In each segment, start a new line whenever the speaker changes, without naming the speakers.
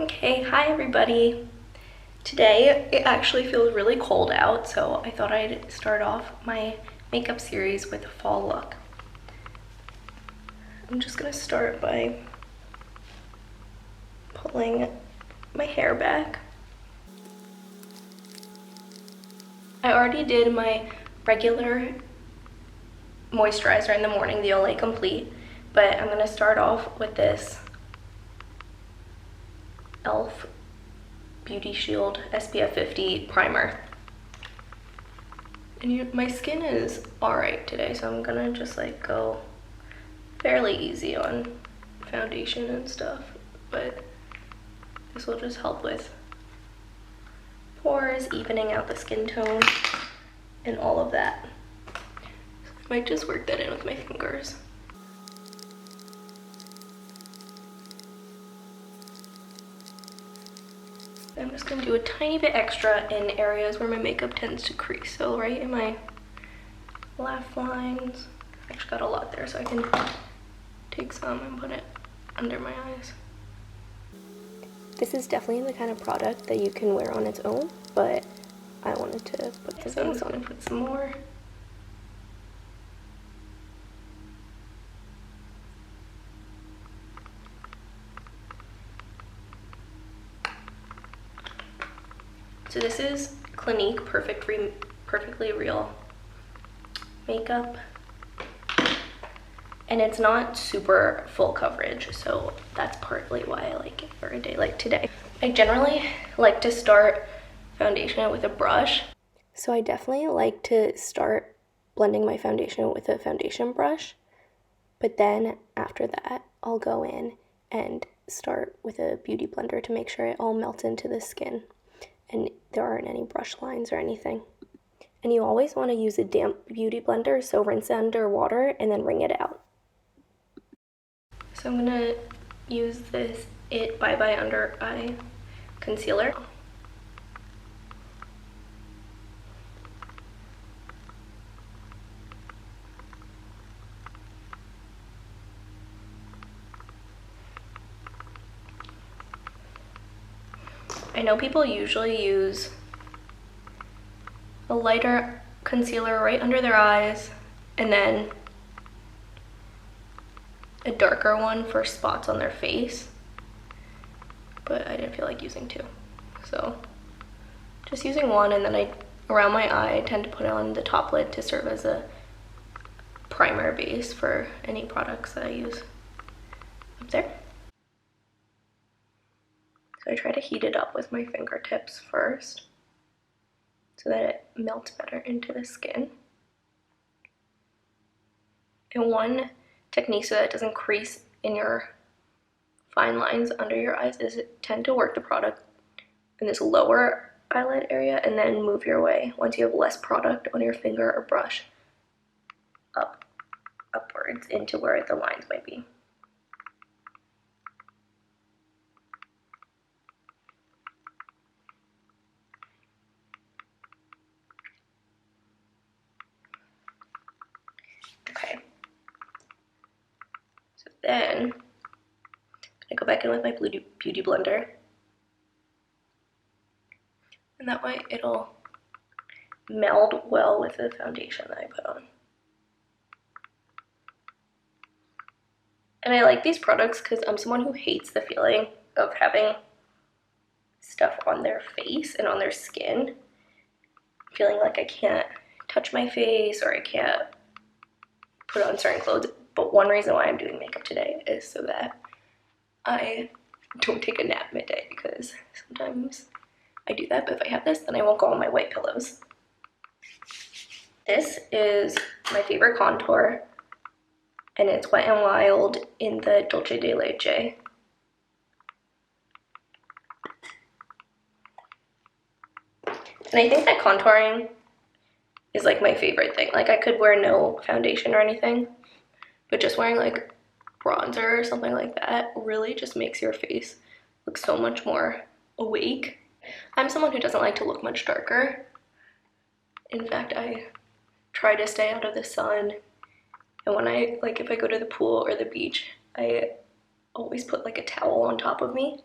Okay, hi everybody. Today it actually feels really cold out, so I thought I'd start off my makeup series with a fall look. I'm just gonna start by pulling my hair back. I already did my regular moisturizer in the morning, the Olay Complete, but I'm gonna start off with this e.l.f. Beauty Shield SPF 50 primer. And my skin is alright today, so I'm gonna just like go fairly easy on foundation and stuff, but this will just help with pores, evening out the skin tone, and all of that. So I might just work that in with my fingers. I'm just gonna do a tiny bit extra in areas where my makeup tends to crease. So right in my laugh lines. I actually got a lot there, so I can take some and put it under my eyes. This is definitely the kind of product that you can wear on its own, but I wanted to put the things on and put some more. So this is Clinique Perfectly Real makeup, and it's not super full coverage, so that's partly why I like it for a day like today. I generally like to start foundation with a brush, so I definitely like to start blending my foundation with a foundation brush, but then after that I'll go in and start with a beauty blender to make sure it all melts into the skin and there aren't any brush lines or anything. And you always want to use a damp beauty blender, so rinse it under water and then wring it out. So I'm gonna use this It Bye Bye Under Eye concealer. I know people usually use a lighter concealer right under their eyes and then a darker one for spots on their face, but I didn't feel like using two. So just using one, and then around my eye I tend to put on the top lid to serve as a primer base for any products that I use up there. So I try to heat it up with my fingertips first so that it melts better into the skin. And one technique so that it doesn't crease in your fine lines under your eyes is tend to work the product in this lower eyelid area and then move your way, once you have less product on your finger or brush, upwards into where the lines might be. Okay. So then I go back in with my beauty blender, and that way it'll meld well with the foundation that I put on. And I like these products because I'm someone who hates the feeling of having stuff on their face and on their skin, feeling like I can't touch my face or I can't put on certain clothes. But one reason why I'm doing makeup today is so that I don't take a nap midday, because sometimes I do that, but if I have this, then I won't go on my white pillows. This is my favorite contour, and it's Wet n Wild in the Dulce De Leche. And I think that contouring is like my favorite thing. Like I could wear no foundation or anything, but just wearing like bronzer or something like that really just makes your face look so much more awake. I'm someone who doesn't like to look much darker. In fact, I try to stay out of the sun, and when if I go to the pool or the beach, I always put like a towel on top of me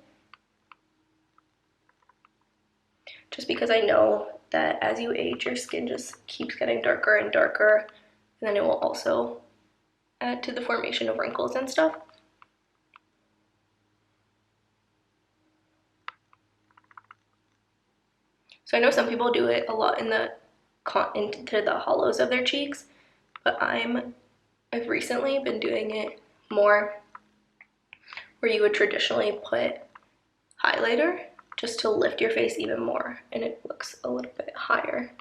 just because I know that as you age, your skin just keeps getting darker and darker, and then it will also add to the formation of wrinkles and stuff. So I know some people do it a lot into the hollows of their cheeks, but I've recently been doing it more where you would traditionally put highlighter just to lift your face even more, and it looks a little bit higher.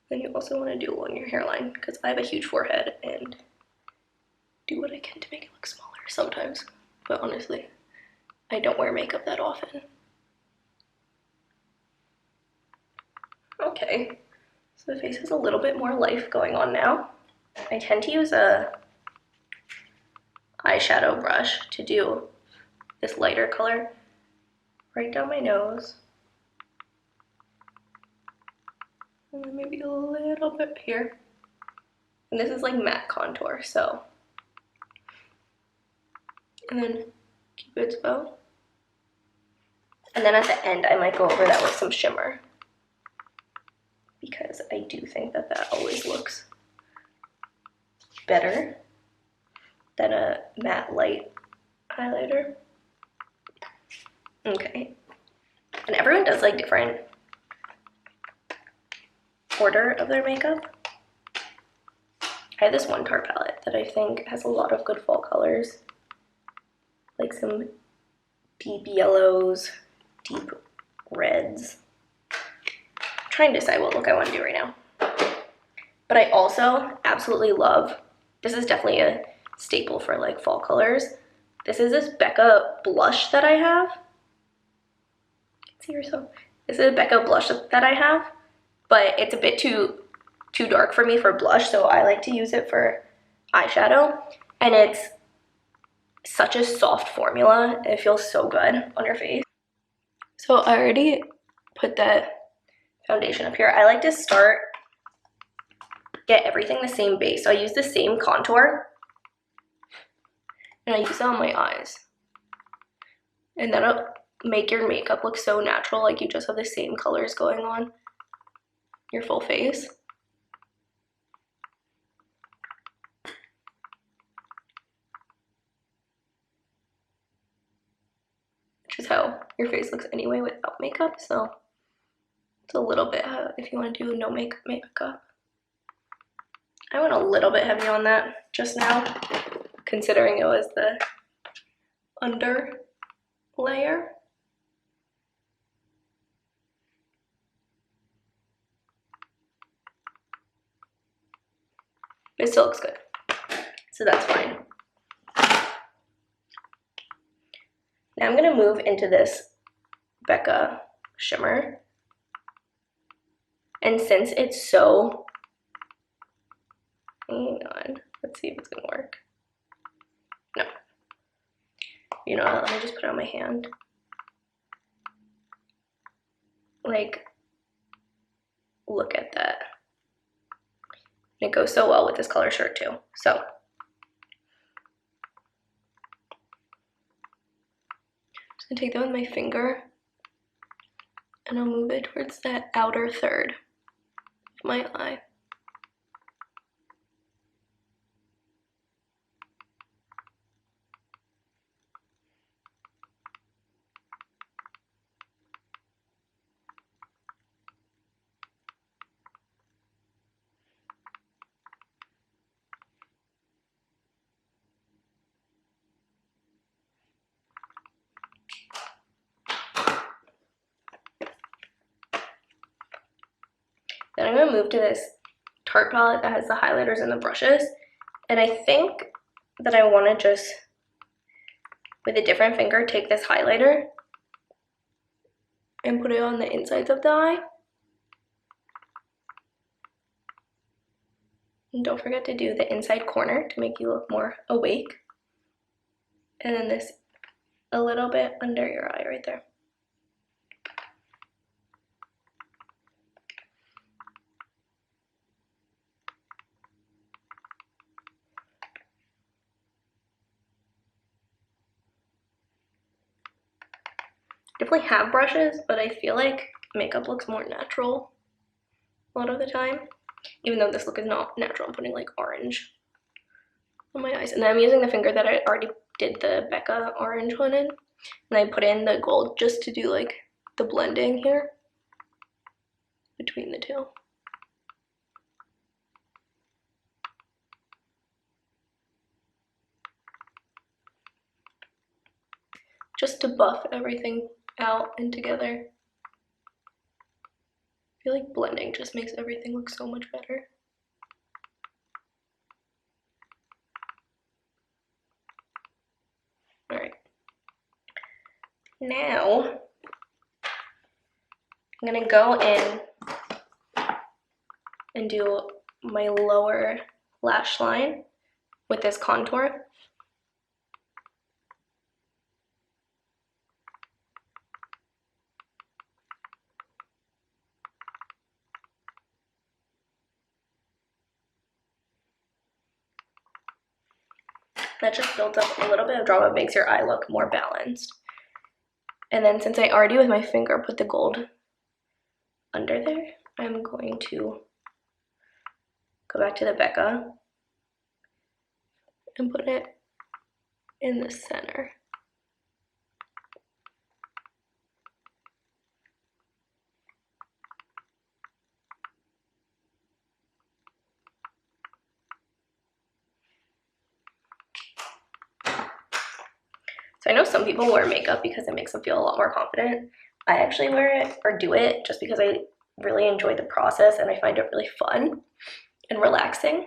Then you also want to do along your hairline, because I have a huge forehead and do what I can to make it look smaller sometimes. But honestly, I don't wear makeup that often. Okay, so the face has a little bit more life going on now. I tend to use a eyeshadow brush to do this lighter color right down my nose. And then maybe a little bit here. And this is like matte contour, so. And then Cupid's bow. And then at the end, I might go over that with some shimmer, because I do think that that always looks better than a matte light highlighter. Okay. And everyone does like different order of their makeup. I have this one Tarte palette that I think has a lot of good fall colors, like some deep yellows, deep reds. I'm trying to decide what look I want to do right now. But I also absolutely love, this is definitely a staple for like fall colors. This is this Becca blush that I have. See yourself. This is a Becca blush that I have, but it's a bit too dark for me for blush, so I like to use it for eyeshadow. And it's such a soft formula. It feels so good on your face. So I already put that foundation up here. I like to get everything the same base. So I use the same contour and I use it on my eyes. And that'll make your makeup look so natural, like you just have the same colors going on your full face. Which is how your face looks anyway without makeup, so it's a little bit, if you want to do no makeup. I went a little bit heavy on that just now, considering it was the under layer. It still looks good, so that's fine. Now I'm gonna move into this Becca shimmer. And since it's so, hang on, let's see if it's gonna work. No. You know what, let me just put it on my hand. Like, look at that. And it goes so well with this color shirt too, so. Just gonna take that with my finger and I'll move it towards that outer third of my eye. Then I'm gonna move to this Tarte palette that has the highlighters and the brushes. And I think that I wanna just, with a different finger, take this highlighter and put it on the insides of the eye. And don't forget to do the inside corner to make you look more awake. And then this a little bit under your eye right there. definitely have brushes, but I feel like makeup looks more natural a lot of the time. Even though this look is not natural, I'm putting like orange on my eyes. And then I'm using the finger that I already did the Becca orange one in. And I put in the gold just to do like the blending here between the two. Just to buff everything out and together. I feel like blending just makes everything look so much better. All right. Now, I'm gonna go in and do my lower lash line with this contour. That just builds up a little bit of drama, makes your eye look more balanced. And then since I already with my finger put the gold under there, I'm going to go back to the Becca and put it in the center. So I know some people wear makeup because it makes them feel a lot more confident. I actually wear it or do it just because I really enjoy the process and I find it really fun and relaxing.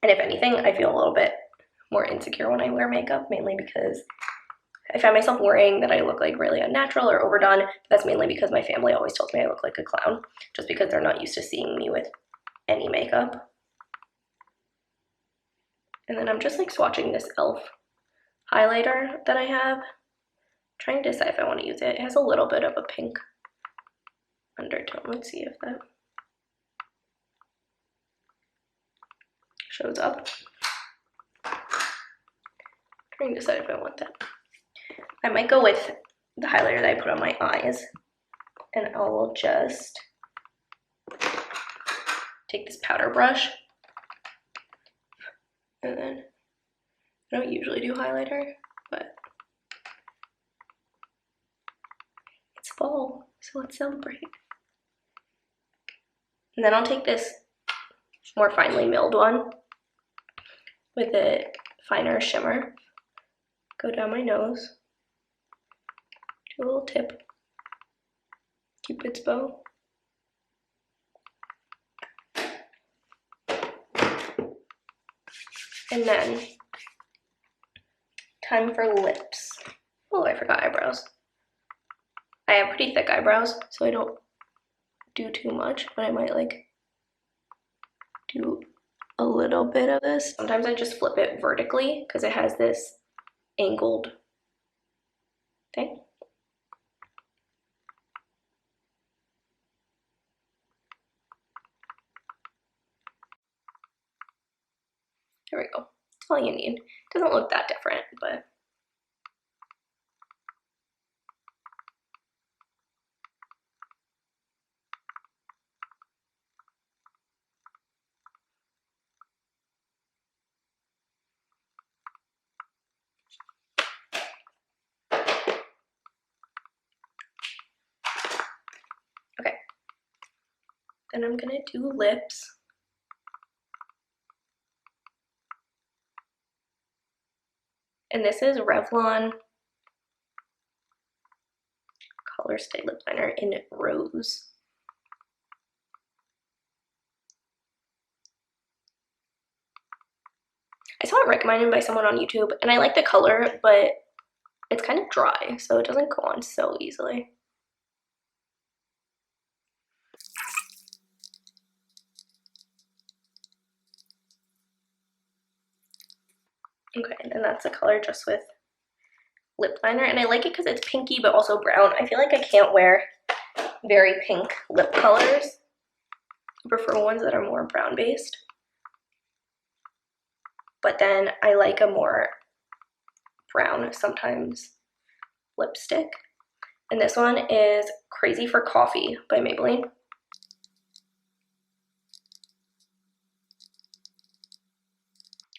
And if anything, I feel a little bit more insecure when I wear makeup, mainly because I find myself worrying that I look like really unnatural or overdone. That's mainly because my family always tells me I look like a clown, just because they're not used to seeing me with any makeup. And then I'm just like swatching this e.l.f. highlighter that I have. Trying to decide if I want to use it. It has a little bit of a pink undertone. Let's see if that shows up. Trying to decide if I want that. I might go with the highlighter that I put on my eyes, and I will just take this powder brush, and then I don't usually do highlighter, but it's fall, so let's celebrate. And then I'll take this more finely milled one with a finer shimmer, go down my nose, do a little tip, Cupid's bow. And then, time for lips. Oh, I forgot eyebrows. I have pretty thick eyebrows, so I don't do too much, but I might like do a little bit of this. Sometimes I just flip it vertically because it has this angled thing. There we go. That's all you need. Doesn't look that different, but okay. Then I'm gonna do lips. And this is Revlon Colorstay lip liner in Rose. I saw it recommended by someone on YouTube, and I like the color, but it's kind of dry, so it doesn't go on so easily. Okay, and that's the color just with lip liner, and I like it because it's pinky but also brown. I feel like I can't wear very pink lip colors. I prefer ones that are more brown based. But then I like a more brown sometimes lipstick. And this one is Crazy for Coffee by Maybelline.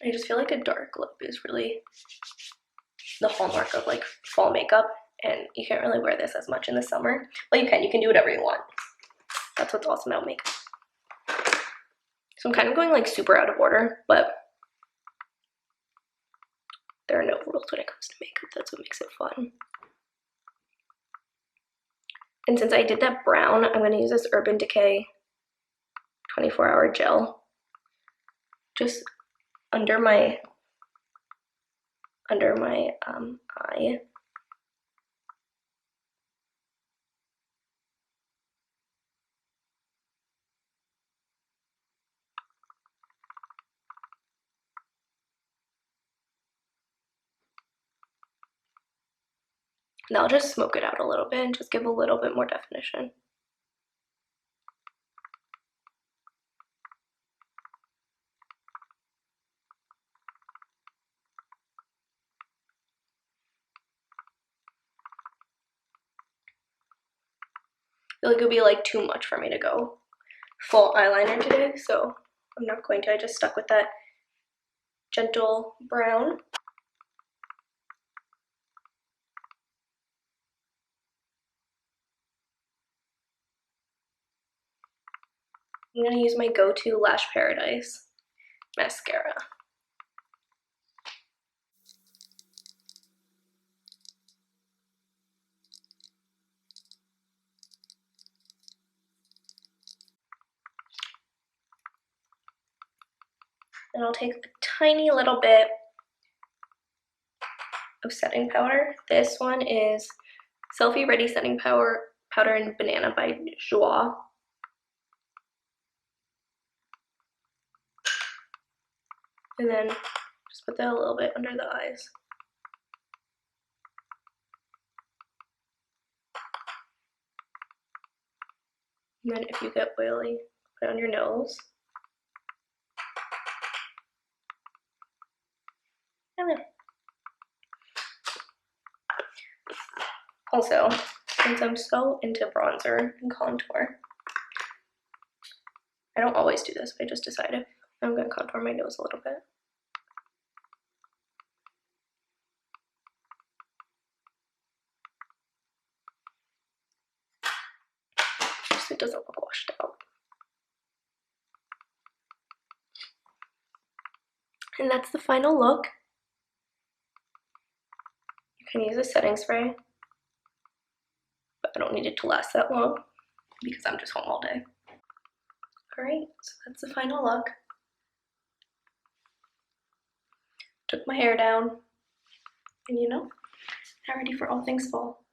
I just feel like a dark lip is really the hallmark of like fall makeup, and you can't really wear this as much in the summer. Well, you can do whatever you want. That's what's awesome about makeup. So I'm kind of going like super out of order, but there are no rules when it comes to makeup. That's what makes it fun. And since I did that brown, I'm going to use this Urban Decay 24-hour gel just under my eye. And I'll just smoke it out a little bit and just give a little bit more definition. I feel like it would be like too much for me to go full eyeliner today, so I'm not going to. I just stuck with that gentle brown. I'm going to use my go-to Lash Paradise Mascara. And I'll take a tiny little bit of setting powder. This one is Selfie Ready Setting Powder in Banana by Joah. And then just put that a little bit under the eyes. And then if you get oily, put it on your nose. And then. Also, since I'm so into bronzer and contour, I don't always do this, but I just decided I'm going to contour my nose a little bit. Just so it doesn't look washed out. And that's the final look. You can use a setting spray, but I don't need it to last that long because I'm just home all day. Alright, so that's the final look. Took my hair down, and you know, now ready for all things fall.